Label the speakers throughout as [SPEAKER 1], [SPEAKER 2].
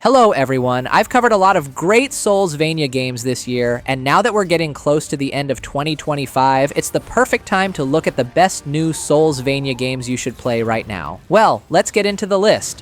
[SPEAKER 1] Hello everyone, I've covered a lot of great Soulsvania games this year, and now that we're getting close to the end of 2025, it's the perfect time to look at the best new Soulsvania games you should play right now. Well, let's get into the list.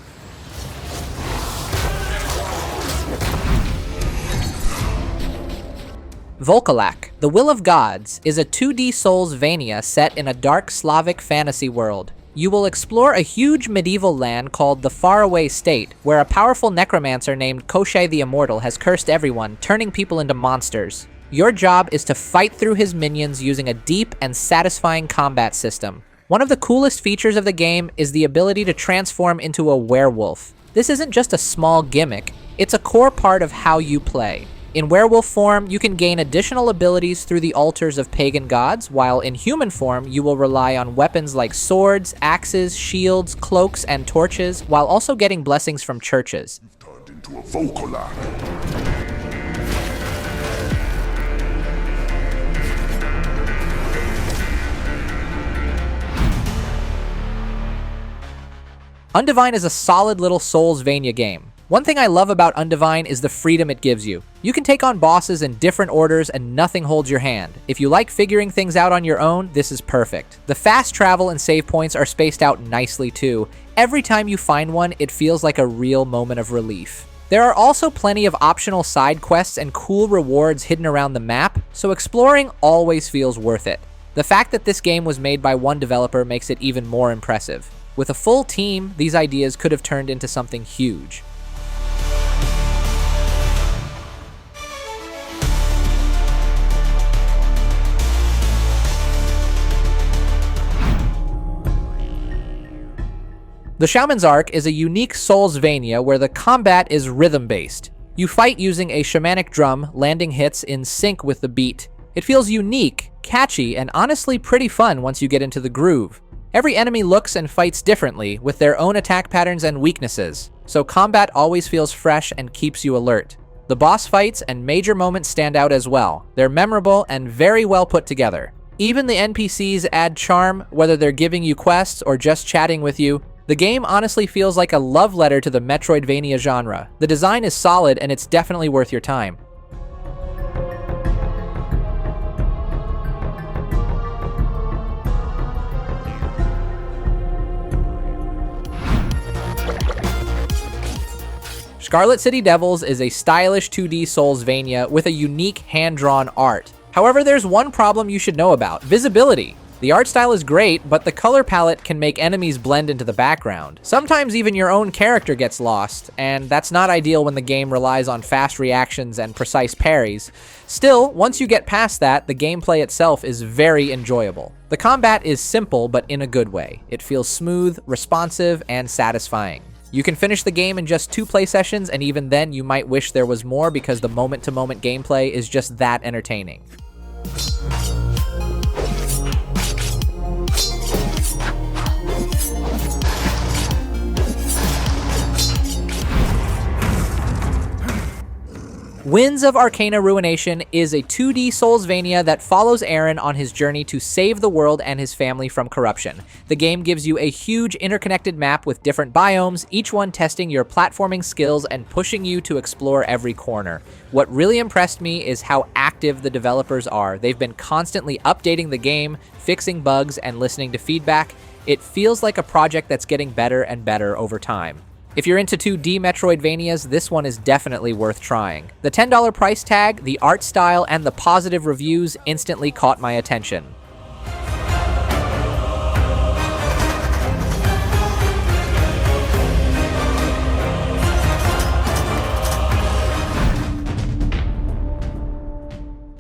[SPEAKER 1] Volkolak, The Will of Gods, is a 2D Soulsvania set in a dark Slavic fantasy world. You will explore a huge medieval land called the Faraway State, where a powerful necromancer named Koshai the Immortal has cursed everyone, turning people into monsters. Your job is to fight through his minions using a deep and satisfying combat system. One of the coolest features of the game is the ability to transform into a werewolf. This isn't just a small gimmick, it's a core part of how you play. In werewolf form, you can gain additional abilities through the altars of pagan gods, while in human form, you will rely on weapons like swords, axes, shields, cloaks, and torches, while also getting blessings from churches.
[SPEAKER 2] You've turned into a Volkolak.
[SPEAKER 1] Undivine is a solid little Soulsvania game. One thing I love about Undivine is the freedom it gives you. You can take on bosses in different orders and nothing holds your hand. If you like figuring things out on your own, this is perfect. The fast travel and save points are spaced out nicely too. Every time you find one, it feels like a real moment of relief. There are also plenty of optional side quests and cool rewards hidden around the map, so exploring always feels worth it. The fact that this game was made by one developer makes it even more impressive. With a full team, these ideas could have turned into something huge. The Shaman's Arc is a unique Soulsvania where the combat is rhythm-based. You fight using a shamanic drum, landing hits in sync with the beat. It feels unique, catchy, and honestly pretty fun once you get into the groove. Every enemy looks and fights differently, with their own attack patterns and weaknesses, so combat always feels fresh and keeps you alert. The boss fights and major moments stand out as well. They're memorable and very well put together. Even the NPCs add charm, whether they're giving you quests or just chatting with you. The game honestly feels like a love letter to the Metroidvania genre. The design is solid and it's definitely worth your time. Scarlet City Devils is a stylish 2D Soulsvania with a unique hand-drawn art. However, there's one problem you should know about: visibility. The art style is great, but the color palette can make enemies blend into the background. Sometimes even your own character gets lost, and that's not ideal when the game relies on fast reactions and precise parries. Still, once you get past that, the gameplay itself is very enjoyable. The combat is simple, but in a good way. It feels smooth, responsive, and satisfying. You can finish the game in just 2 play sessions, and even then you might wish there was more because the moment-to-moment gameplay is just that entertaining. Winds of Arcana Ruination is a 2D Soulsvania that follows Aaron on his journey to save the world and his family from corruption. The game gives you a huge interconnected map with different biomes, each one testing your platforming skills and pushing you to explore every corner. What really impressed me is how active the developers are. They've been constantly updating the game, fixing bugs, and listening to feedback. It feels like a project that's getting better and better over time. If you're into 2D Metroidvanias, this one is definitely worth trying. The $10 price tag, the art style, and the positive reviews instantly caught my attention.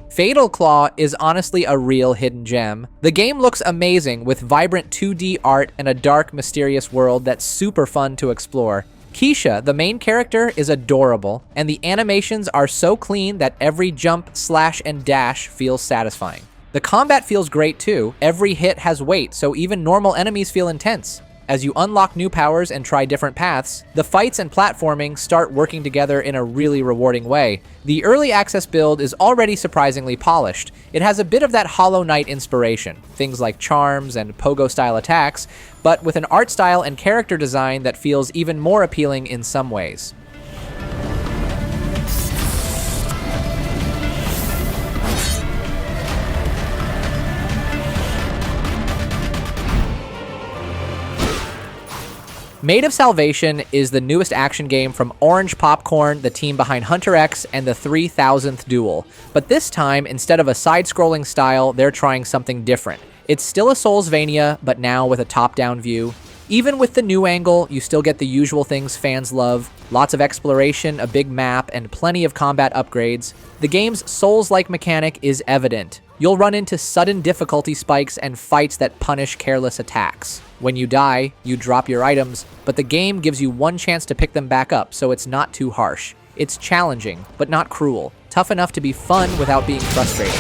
[SPEAKER 1] Fatal Claw is honestly a real hidden gem. The game looks amazing with vibrant 2D art and a dark, mysterious world that's super fun to explore. Keisha, the main character, is adorable, and the animations are so clean that every jump, slash, and dash feels satisfying. The combat feels great too. Every hit has weight, so even normal enemies feel intense. As you unlock new powers and try different paths, the fights and platforming start working together in a really rewarding way. The early access build is already surprisingly polished. It has a bit of that Hollow Knight inspiration, things like charms and pogo-style attacks, but with an art style and character design that feels even more appealing in some ways. Maid of Salvation is the newest action game from Orange Popcorn, the team behind Hunter X and the 3000th Duel. But this time, instead of a side-scrolling style, they're trying something different. It's still a Soulsvania, but now with a top-down view. Even with the new angle, you still get the usual things fans love. Lots of exploration, a big map, and plenty of combat upgrades. The game's Souls-like mechanic is evident. You'll run into sudden difficulty spikes and fights that punish careless attacks. When you die, you drop your items, but the game gives you one chance to pick them back up, so it's not too harsh. It's challenging, but not cruel. Tough enough to be fun without being frustrating.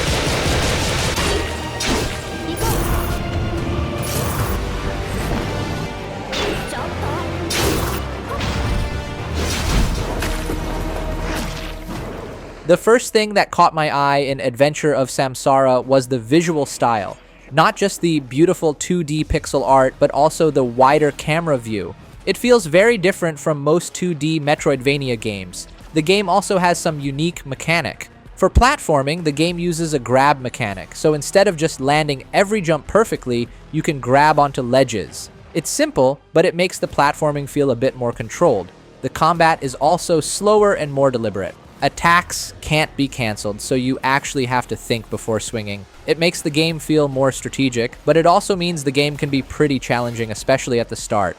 [SPEAKER 1] The first thing that caught my eye in Adventure of Samsara was the visual style. Not just the beautiful 2D pixel art, but also the wider camera view. It feels very different from most 2D Metroidvania games. The game also has some unique mechanic. For platforming, the game uses a grab mechanic, so instead of just landing every jump perfectly, you can grab onto ledges. It's simple, but it makes the platforming feel a bit more controlled. The combat is also slower and more deliberate. Attacks can't be cancelled, so you actually have to think before swinging. It makes the game feel more strategic, but it also means the game can be pretty challenging, especially at the start.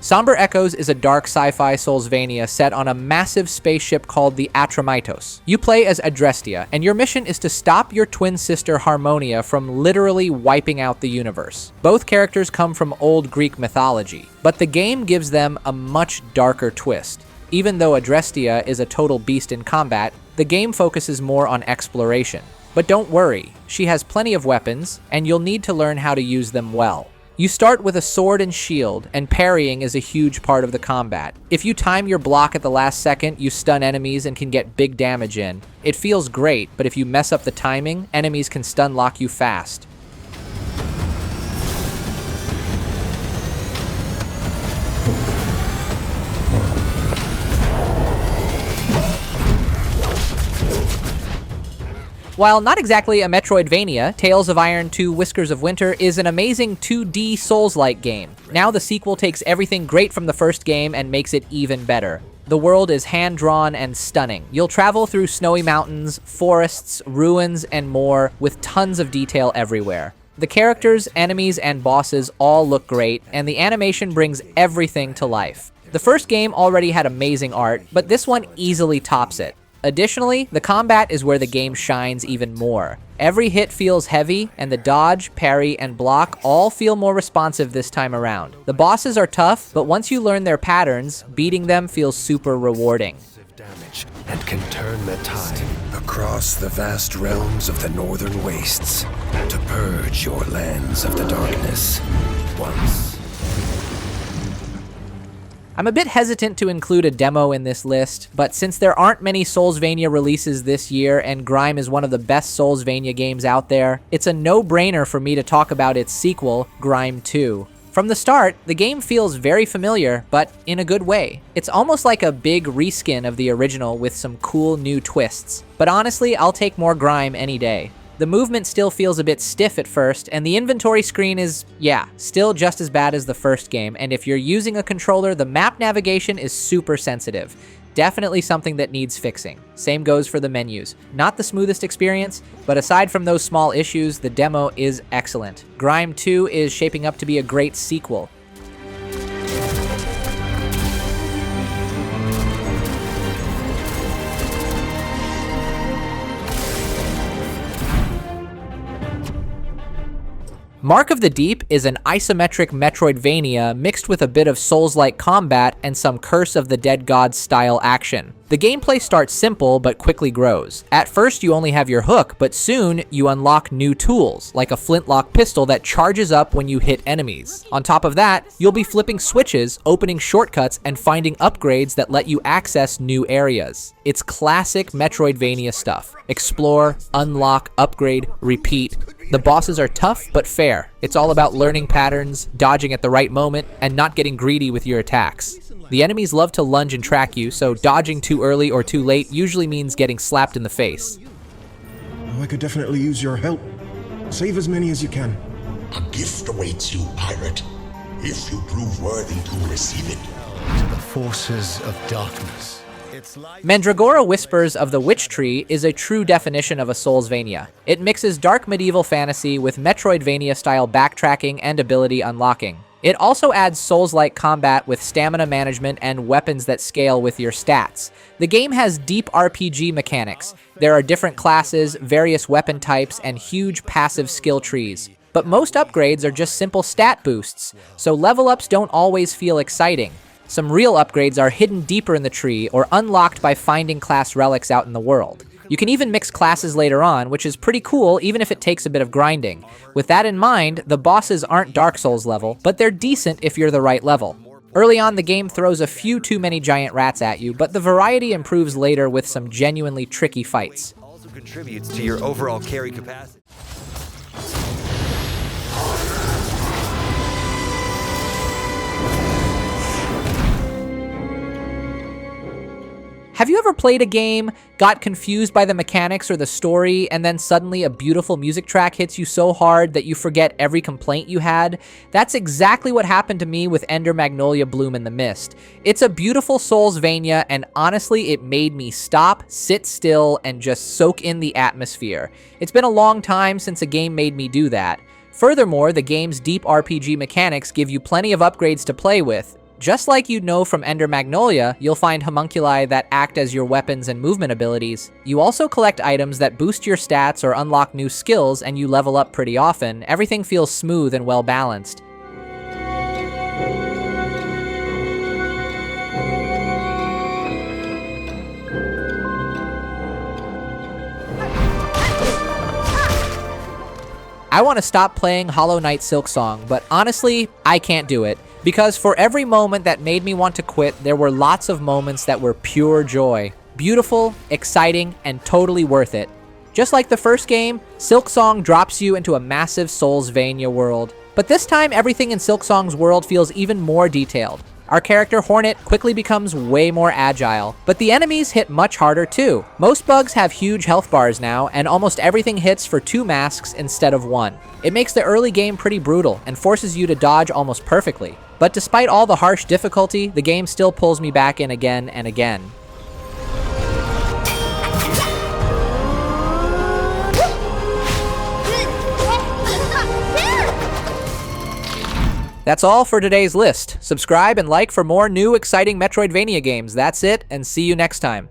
[SPEAKER 1] Somber Echoes is a dark sci-fi Soulsvania set on a massive spaceship called the Atramitos. You play as Adrestia, and your mission is to stop your twin sister Harmonia from literally wiping out the universe. Both characters come from old Greek mythology, but the game gives them a much darker twist. Even though Adrestia is a total beast in combat, the game focuses more on exploration. But don't worry, she has plenty of weapons, and you'll need to learn how to use them well. You start with a sword and shield, and parrying is a huge part of the combat. If you time your block at the last second, you stun enemies and can get big damage in. It feels great, but if you mess up the timing, enemies can stun lock you fast. While not exactly a Metroidvania, Tales of Iron 2 Whiskers of Winter is an amazing 2D Souls-like game. Now the sequel takes everything great from the first game and makes it even better. The world is hand-drawn and stunning. You'll travel through snowy mountains, forests, ruins, and more, with tons of detail everywhere. The characters, enemies, and bosses all look great, and the animation brings everything to life. The first game already had amazing art, but this one easily tops it. Additionally, the combat is where the game shines even more. Every hit feels heavy, and the dodge, parry, and block all feel more responsive this time around. The bosses are tough, but once you learn their patterns, beating them feels super rewarding.
[SPEAKER 3] Damage and can turn the tide across the vast realms of the northern wastes to purge your lands of the darkness once.
[SPEAKER 1] I'm a bit hesitant to include a demo in this list, but since there aren't many Soulsvania releases this year and GRIME is one of the best Soulsvania games out there, it's a no-brainer for me to talk about its sequel, GRIME II. From the start, the game feels very familiar, but in a good way. It's almost like a big reskin of the original with some cool new twists. But honestly, I'll take more GRIME any day. The movement still feels a bit stiff at first, and the inventory screen is, still just as bad as the first game, and if you're using a controller, the map navigation is super sensitive. Definitely something that needs fixing. Same goes for the menus. Not the smoothest experience, but aside from those small issues, the demo is excellent. GRIME 2 is shaping up to be a great sequel. Mark of the Deep is an isometric Metroidvania mixed with a bit of Souls-like combat and some Curse of the Dead Gods style action. The gameplay starts simple but quickly grows. At first you only have your hook, but soon you unlock new tools, like a flintlock pistol that charges up when you hit enemies. On top of that, you'll be flipping switches, opening shortcuts, and finding upgrades that let you access new areas. It's classic Metroidvania stuff. Explore, unlock, upgrade, repeat. The bosses are tough but fair. It's all about learning patterns, dodging at the right moment, and not getting greedy with your attacks. The enemies love to lunge and track you, so dodging too early or too late usually means getting slapped in the face.
[SPEAKER 4] I could definitely use your help. Save as many as you can.
[SPEAKER 2] A gift awaits you, pirate, if you prove worthy to receive it.
[SPEAKER 5] To the forces of darkness.
[SPEAKER 1] Mandragora Whispers of the Witch Tree is a true definition of a Soulsvania. It mixes dark medieval fantasy with Metroidvania-style backtracking and ability unlocking. It also adds Souls-like combat with stamina management and weapons that scale with your stats. The game has deep RPG mechanics. There are different classes, various weapon types, and huge passive skill trees. But most upgrades are just simple stat boosts, so level ups don't always feel exciting. Some real upgrades are hidden deeper in the tree or unlocked by finding class relics out in the world. You can even mix classes later on, which is pretty cool even if it takes a bit of grinding. With that in mind, the bosses aren't Dark Souls level, but they're decent if you're the right level. Early on, the game throws a few too many giant rats at you, but the variety improves later with some genuinely tricky fights.
[SPEAKER 5] Also contributes to your overall carry capacity.
[SPEAKER 1] Have you ever played a game, got confused by the mechanics or the story, and then suddenly a beautiful music track hits you so hard that you forget every complaint you had? That's exactly what happened to me with Ender Magnolia Bloom in the Mist. It's a beautiful Soulsvania, and honestly, it made me stop, sit still, and just soak in the atmosphere. It's been a long time since a game made me do that. Furthermore, the game's deep RPG mechanics give you plenty of upgrades to play with. Just like you'd know from Ender Magnolia, you'll find homunculi that act as your weapons and movement abilities. You also collect items that boost your stats or unlock new skills, and you level up pretty often. Everything feels smooth and well balanced. I want to stop playing Hollow Knight Silksong, but honestly, I can't do it. Because for every moment that made me want to quit, there were lots of moments that were pure joy. Beautiful, exciting, and totally worth it. Just like the first game, Silksong drops you into a massive Soulsvania world. But this time, everything in Silksong's world feels even more detailed. Our character Hornet quickly becomes way more agile, but the enemies hit much harder too. Most bugs have huge health bars now, and almost everything hits for 2 masks instead of 1. It makes the early game pretty brutal, and forces you to dodge almost perfectly. But despite all the harsh difficulty, the game still pulls me back in again and again. That's all for today's list. Subscribe and like for more new exciting Metroidvania games. That's it, and see you next time.